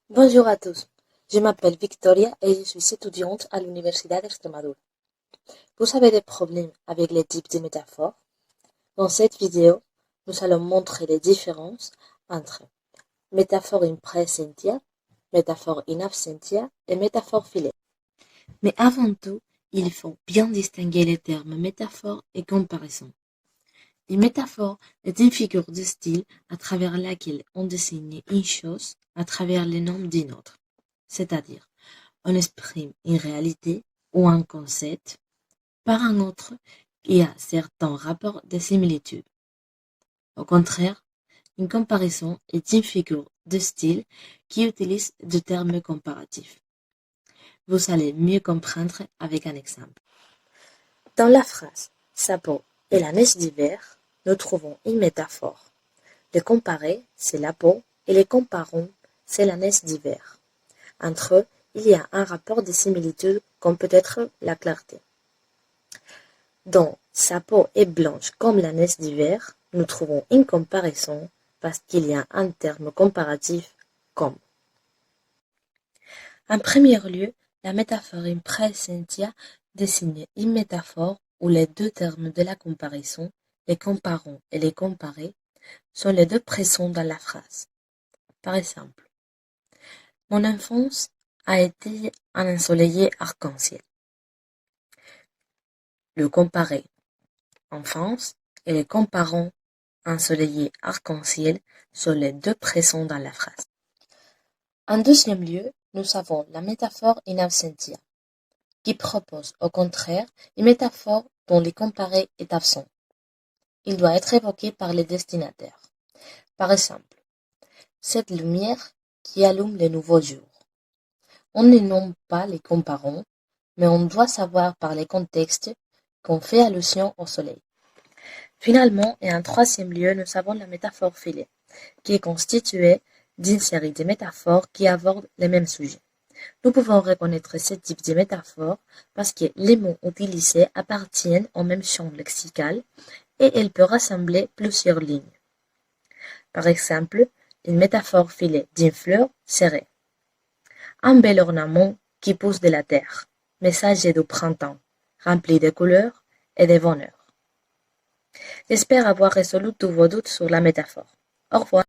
Bonjour à tous, je m'appelle Victoria et je suis étudiante à l'Université d'Extremadura. Vous avez des problèmes avec les types de métaphores? Dans cette vidéo, nous allons montrer les différences entre métaphore in presentia, métaphore in absentia et métaphore filet. Mais avant tout, il faut bien distinguer les termes métaphore et comparaison. Une métaphore est une figure de style à travers laquelle on désigne une chose à travers le nom d'une autre. C'est-à-dire, on exprime une réalité ou un concept par un autre qui a certains rapports de similitude. Au contraire, une comparaison est une figure de style qui utilise des termes comparatifs. Vous allez mieux comprendre avec un exemple. Dans la phrase « sa peau est la neige d'hiver », nous trouvons une métaphore. Les comparer, c'est la peau, et les comparons, c'est la neige d'hiver. Entre eux, il y a un rapport de similitude comme peut être la clarté. Dans « sa peau est blanche comme la neige d'hiver », nous trouvons une comparaison parce qu'il y a un terme comparatif comme. En premier lieu, la métaphore in presentia désigne une métaphore où les deux termes de la comparaison, les comparons et les comparés, sont les deux présents dans la phrase. Par exemple, mon enfance a été un ensoleillé arc-en-ciel. Le comparé enfance et les comparons ensoleillé arc-en-ciel sont les deux présents dans la phrase. En deuxième lieu, nous avons la métaphore in absentia, qui propose au contraire une métaphore dont le comparé est absent. Il doit être évoqué par le destinataire. Par exemple, cette lumière qui allume le nouveau jour. On ne nomme pas les comparons, mais on doit savoir par les contextes qu'on fait allusion au soleil. Finalement, et en troisième lieu, nous avons la métaphore filet, qui est constituée d'une série de métaphores qui abordent les mêmes sujets. Nous pouvons reconnaître ce type de métaphore parce que les mots utilisés appartiennent au même champ lexical et elle peut rassembler plusieurs lignes. Par exemple, une métaphore filet d'une fleur serait un bel ornement qui pousse de la terre, messager du printemps, rempli de couleurs et de bonheur. J'espère avoir résolu tous vos doutes sur la métaphore. Au revoir.